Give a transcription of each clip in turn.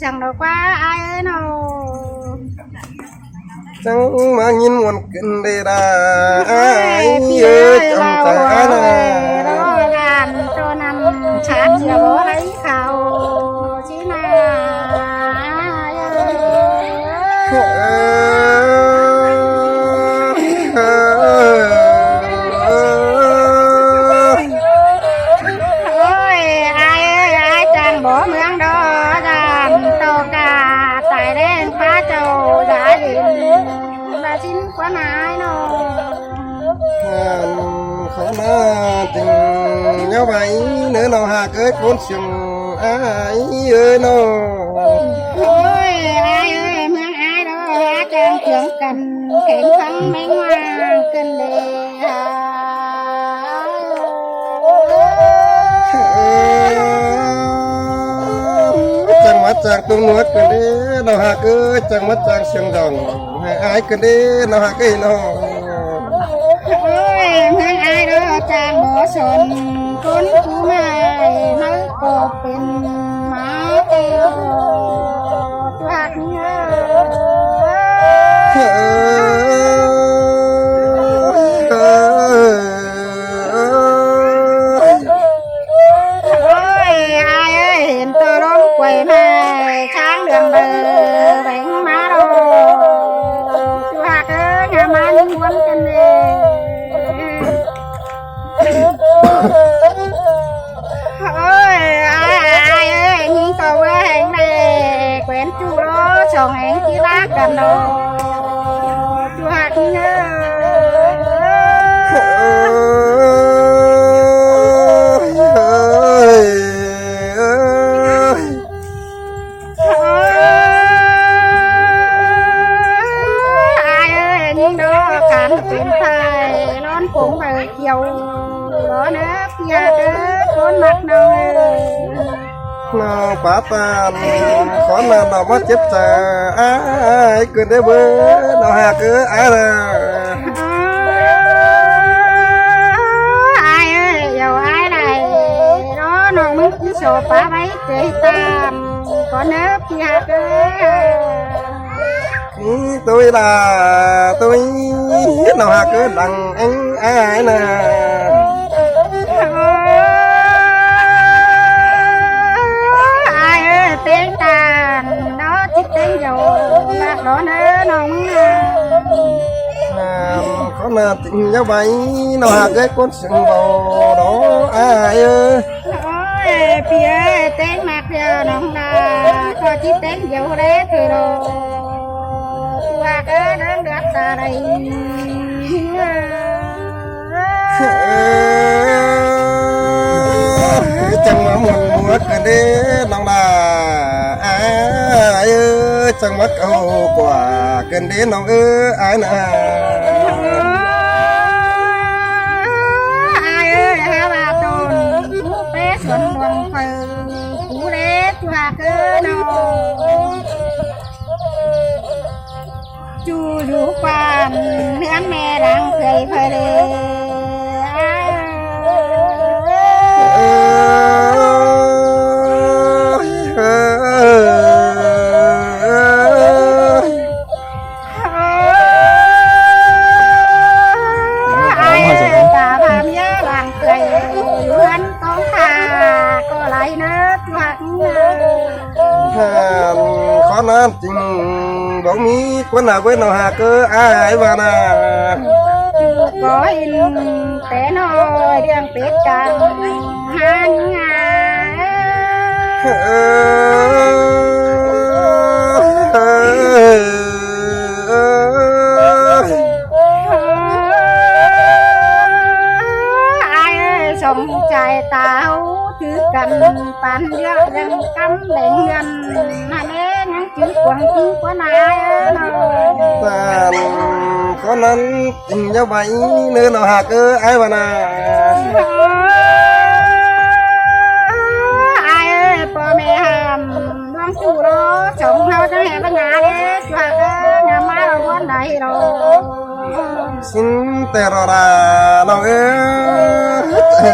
chẳng đâu qua ai ơi nó chẳng mà nhìn một kinh đề đà ai ơi chẳng trả nè đó làm cho năm chát giờ bố lấy khảo chỉ ai chẳng bỏ miếng đó làm to cả tại đây phá trầu giá điện là xin quán ai nó khó mà tình nhau vậy nữa nào hà cưới con sừng ai ơi nó ôi ai ơi miếng ai đó trang trưởng cần kém thân mấy ngoan cần đề chẳng mắt chẳng tung nuốt cái đi nào hà cứ chẳng mắt chẳng sương rồng ai cái đi nào hà cái nó ôi miếng ai đó trang bỏ sồn con chú này nó có bên má kêu choạc nhớ quay mà sáng đường bờ bánh má đồ chú hạt ơi nhà má những quán chân đi ôi ai ơi những cầu hẹn này quen chú đó chồng hẹn chỉ bác cầm đồ chú hạt nhớ cũng phải chiều đó nữa kia con mặt nào bả ta có nào mất chết ai cứ để bữa nào hà cứ ai ơi giàu ai này đó nó mới chỉ sổ bả mấy chị tam có nếp kia tôi là tôi nào hà cứ đằng anh ai nè ai ơi tiếng tàn đó chiếc tiếng dầu mặt đó nữa nóng có là tình nhau vậy nào hà cái con sừng bầu đó ai ơi phía tiếng mặt giờ nóng là có chiếc tiếng dầu đấy từ đồ qua cái đó đặt ta đây chẳng mà muốn mất cái đi lòng là ai ơi chẳng mất câu quả cần đến lòng ai nè ai ơi ha bà tôn bé xuân đoàn phơi cú đế qua cái nó chú rủ quan nén mẹ đang cười phơi đi khó nan chừng bóng mi quân nào với nào hà cơ ai và na có in té nói đường tết càng han ai ơi sống chạy tao thứ cần pan giờ đang cắm đèn ngân mà nè ngăn chữ quần ai tàn khó nan chừng nhau vậy nơi nào hà cơ ai và na ai ơiพ่อแม่hàmน้องchủ đó chồng hao cho hè bên nhà đi và nhà má là con này rồi xin tè rò ra nào ơi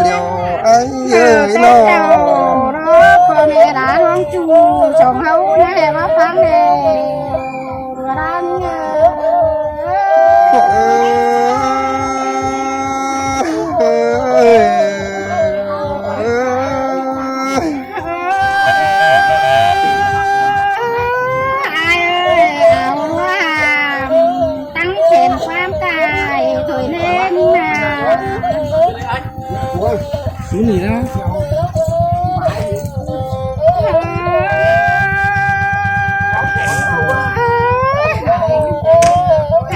điều ấy ơi nó đóพ่อแม่đãน้องchủ chồng hao nhà hè má phán nè rồi đang ai ơi ảo hàm tăng thêmความตายถอยเล่นมา chú nhỉ đó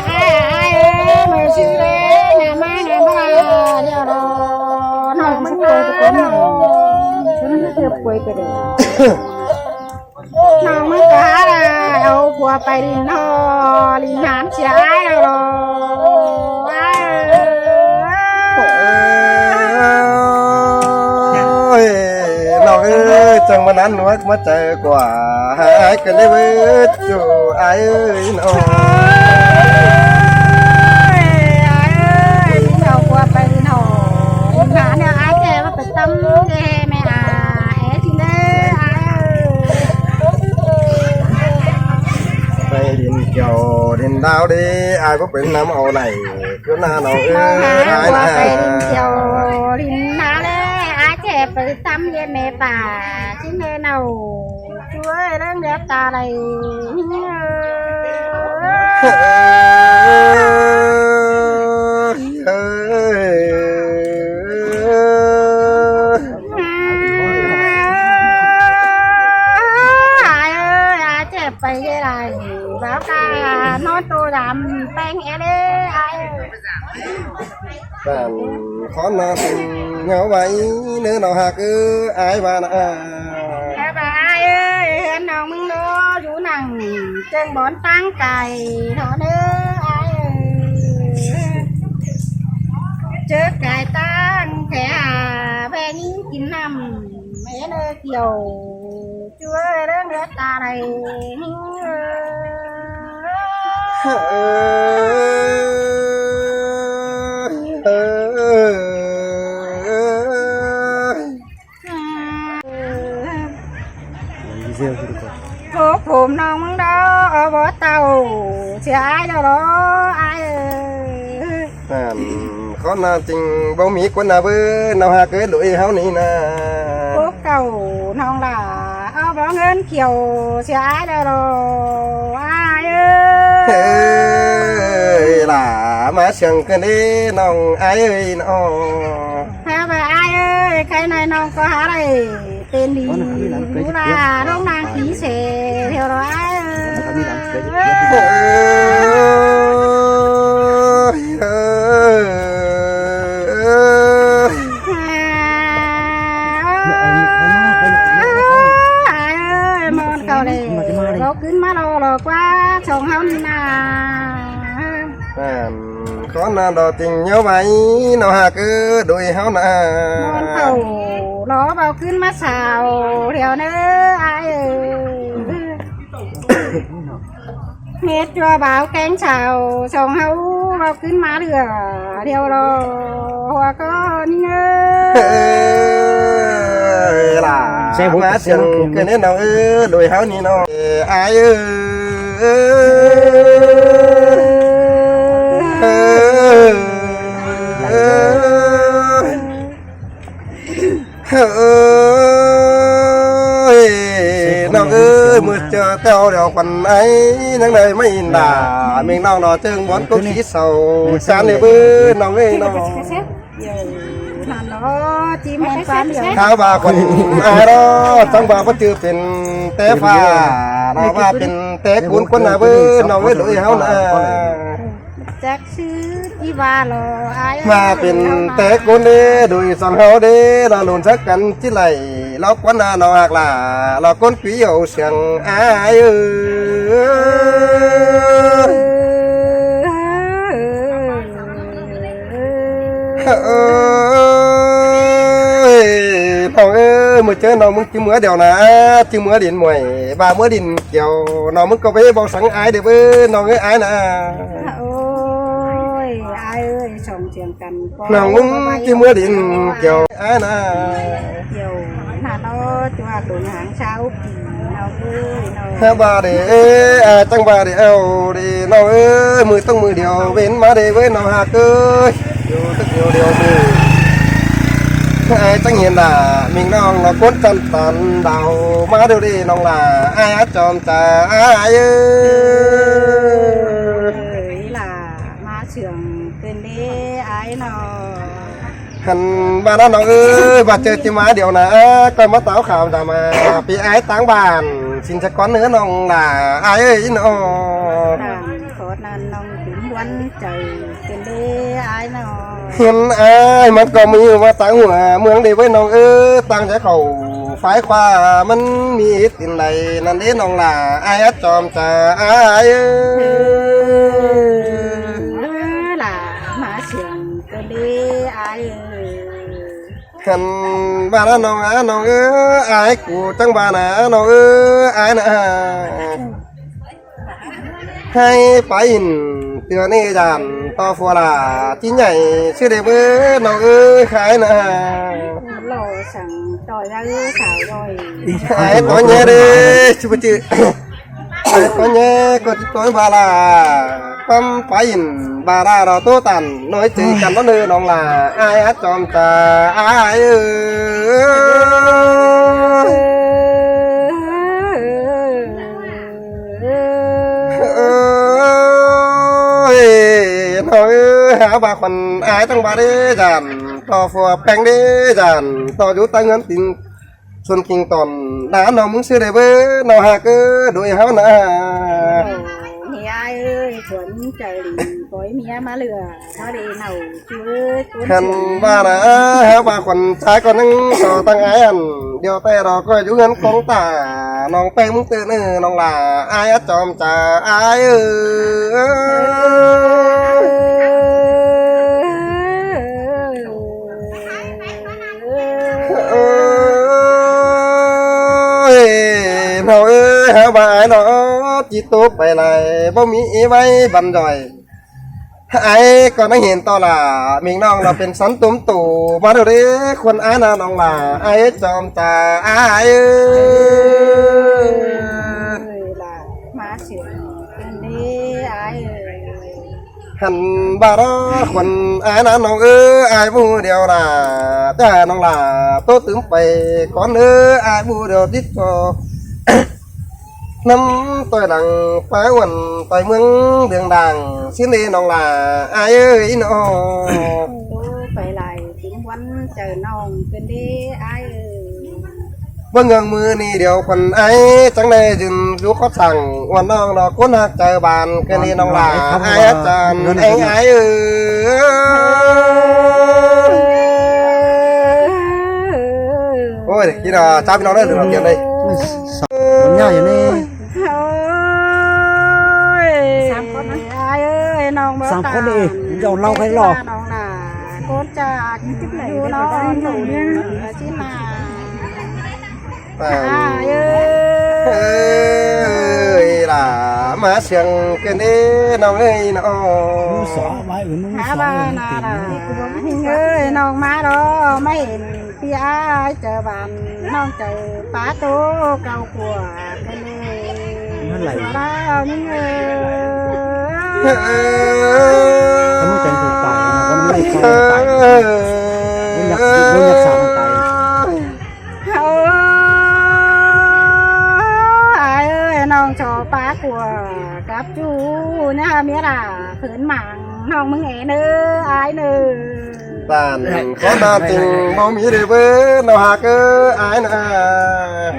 ai ơi mà sư đấy nhà má nhà ba giờ đó nó mới quay cái con nào nó được quay cái đấy nó mới cá là đâu qua phải đi nó đi hán trái rồi nào ơi chẳng mà ăn nuốt mất trời quả ai cần lấy với chủ ai ơi nó qua phải đi nó đi hán nhà ai kêu mà phải tâm nghe mẹ é thì đấy đây điện chiều điện đau đi ai có bệnh nằm ổ này cứ na nào ơi ai qua phải na đi chiều đi hán đấy ai kêu phải tâm nghe mẹ bà chứ nghe nào chúa ơi đang đẹp ta này ai ơi ai chẹp phải cái này báo ca nói tôi làm bang e đấy ai ơi bạn khó na nhau vậy nếu nào hà cứ ai bà na các bà ai ơi anh nào mừng đó chú nằng trên bón tăng cày nó nữa ai ơi trước cài tăng khẽ bé những chín năm mẹ nơi kiều chúa đến đất ta này rêu thì được cô cùng nông đó ở bỏ tàu chứ ai đâu đó ai ơi khó na chừng bao mỹ quân nào với nào hà cứ đuổi háo này na cô cầu nông là ở bỏ ngân kiều chứ ai đâu đó ai ơi là má sừng cái đi nông ai ơi nó ha bà ai ơi cái này nông có hả đây tên đi chú là nông đang ký xề theo đó ai ai ơi mòn cầu này nó cứ má lo quá chồng không khó na đò tình nhau vậy nào hà cứ đuổi háo na mòn cầu nó vào cứ má xào theo nữa ai ơi hết cho báo cánh xào chồng hấu vào cứ má lửa theo đó hoa con là má sừng cái nến nào đuổi háo ni nó ai ơi มือเจอเต้าเดี๋ยวคนไอ้นังเลยไม่อินด่าเมียงน้องรอเจิงบอนก็ขี้เศร้าสารเลยบื้อน้องเอ้ยน้อง นั่นเนาะจีแม่นฟ้าเหลือง ข้าวบาคนไอ้รอจังบาก็จือเป็นเต้ฟ้าเราว่าเป็นเต้กุนคนหน้าบื้อน้องเอ้ยเลยเฮาน่ะ จักซื้อจีวาลอไอ้ มาเป็นเต้กุนเด้โดยสองเฮาเด้เราหลุนสักกันจิไหลเราควันหน้าน้องหักล่ะเราก้นปีเอาเสียงไอ้เอ้เอ้ยน้องเอ้ยมือเจอน้องมึงจิ้มมือเดียวนะจิ้มมือดินมวยบามือดินเกี่ยวน้องมึงก็ไปบอกสังไอ้เด้อเบ้อน้องเอ้ยไอ้นะ โอ้ยไอ้เอ้ยส่งเสียงกัน น้องมึงจิ้มมือดินเกี่ยวไอ้นะ เกี่ยวน่าเนาะจังหวะตัวหางเช้าปีเราเอ้ยเนาะ แค่บาเด้จังบาเด้เอาเด้น้องเอ้ยมือต้องมือเดียวเว้นมาเด้เว้ยน้องหักเอ้ยอยู่ตึกเดียวเดียวมือไอ้จังเห็นด่ามิงน้องเราก้นจันตันดาวมาเดี๋ยวดีน้องล่ะไอ้จอมจ่าไอ้เอ้ย เอ้ยล่ะมาเชื่องเป็นเด้ไอ้เนาะ หันบ้านน้องเอ้ยบาเจอจิมาเดี๋ยวนะก่อนมาเต้าข่าวจะมาปีไอ้ตั้งบ้านสินสะก้อนเนื้อน้องล่ะไอ้เอ้ยน้อง ทางโคตรนั้นน้องถึงวันใจเป็นเด้ไอ้เนาะ เห็นไอ้มันก็มีมาตั้งหัวเมืองดีไว้น้องเอ้ยตั้งใจเขาฝ่ายขวามันมีสิ่งใดนั่นเด้น้องล่ะไอ้จอมจ่าไอ้เอ้ย ล่ะมาเชื่องเป็นเด้ไอ้เอ้ย หันบ้านน้องน้องเอ้ยไอ้กูจังบ้านนะน้องเอ้ยไอ้นะให้ไปเตือนนี่จานต่อฟัวลาที่ใหญ่ชื่อเด็กเอ้ยน้องเอ้ยขายนะ โลสั่งต่อยแล้วสาวดอย ไอ้ตัวเนี้ยดิชิบจื้อไอ้ตัวเนี้ยก็ตัวบาลาปั๊มไปบาลาเราตัวตันน้อยจื้อกันต้นเนื้อน้องลาไอ้จอมตาไอ้เอ้ยน้อยหาบาคนไอ้ตั้งบาเดจันต่อฟัวแปงเดจันต่ออยู่ตั้งเงินตินส่วนคิงตอนน้าน้องมึงซื้อได้เบ้อน้องหาเก้อโดยเฮานะ เฮียเอ้ยสวนใจดีปล่อยเมียมาเหลือมาดีเหน่าช่วยคุณ คันบ้านะหาบาคนชายก็นั่งต่อตั้งไอ้อันเดี๋ยวแต่เราก็อยู่เงินของตาน้องแป้งมึงตื่นน้องลาไอ้จอมจ่าไอ้เอ้ยเราเอ้ยหาบายเนาะจิตตกไปไหนบ่มีไว้บันดอยไอ้ก็นั่งเห็นต่อล่ะมิงน้องเราเป็นสันตุ่มตู่มาเดี๋ยวนี้คนอ้านาน้องล่ะไอ้จอมตาไอ้เอ้ย ล่ะมาเสียงเป็นเด้ไอ้เอ้ย หันบารอคนไอ้นาน้องเอ้ยไอ้บูเดียวล่ะจ้าน้องล่ะโตตึมไปก่อนเอ้ยไอ้บูเดียวติดต่อ น้ำตัวดังไปวันไปเมืองเดืองดังสิ้นดีน้องล่ะไอ้เอ้ยน้อง ไปไหลถึงวันเจอน้องเป็นเด้ไอ้เอ้ย เบิ่งเงิงมือนี่เดี๋ยวคนไอ้จังเลยจึงรู้เขาสั่งวันน้องเราคนหักใจบานกันนี่น้องล่ะไอ้อาจารย์เองไอ้เอ้ยโอ้ยกินอ่ะจ้าพี่น้องได้หรือเราเตรียมได้ มันยากอยู่นี่ โอ้ยสามคนนะไอ้เอ้ยน้องบ่ สามคนดิเดี๋ยวเราใครหรอก น้องน่ะโคตรจากอยู่น้องอยู่เนี่ยชิมา แต่ ไอ้เอ้ เอ้ยล่ะมาเสียงกันนี่น้องเอ้ยน้อง สองไม้อื่นมึง หา สอง บ้านนาดาเอ้ยน้องมาดอไม่เห็นพี่อ้ายเจอบ้านน้องเจอป้าโตเก่ากว่ากันเลย นั่นไหล แล้วนี่เอ้ ถ้ามึงแต่งถูกตายนะก็ไม่ได้ตายมึงอยากสาวตาย ไอ้เอ้ องมึงเอ๋เนื้ออายเนื้อ tàn có na tình bóng mỹ để với nào hạ cơ ai nè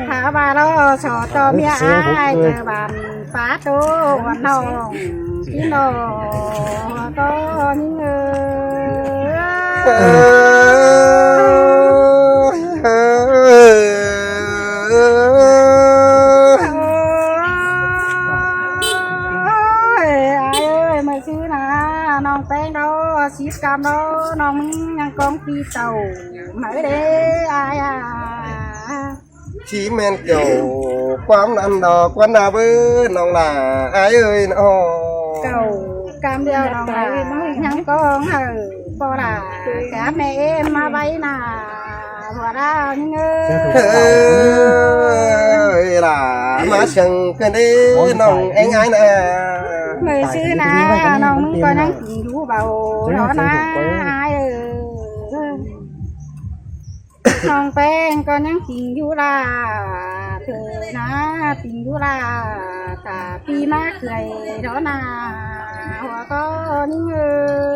หาบาเราสอต่อเมียอายเจอบ้านฟ้าโตวันน้องพี่น้องก็มีเงิไม่ซื้อนะน้องแป้งเราชีสกามเราน้องมึงยังกองปีเต่าไม่ได้อาย chỉ men kiểu quán ăn đò quán nào bữa nòng là ai ơi nó เก่า cam đeo lòng là nhắn con hờ bò là cả mẹ em mà bay nà bò ra ngơ ơi là má sừng cái đi nòng anh ai nè người xưa na nòng có nhắn đủ bầu đó na ai ơi nòng pen có nhắn tình du la thời na tình du la cả pi má cười đó na hoa có những người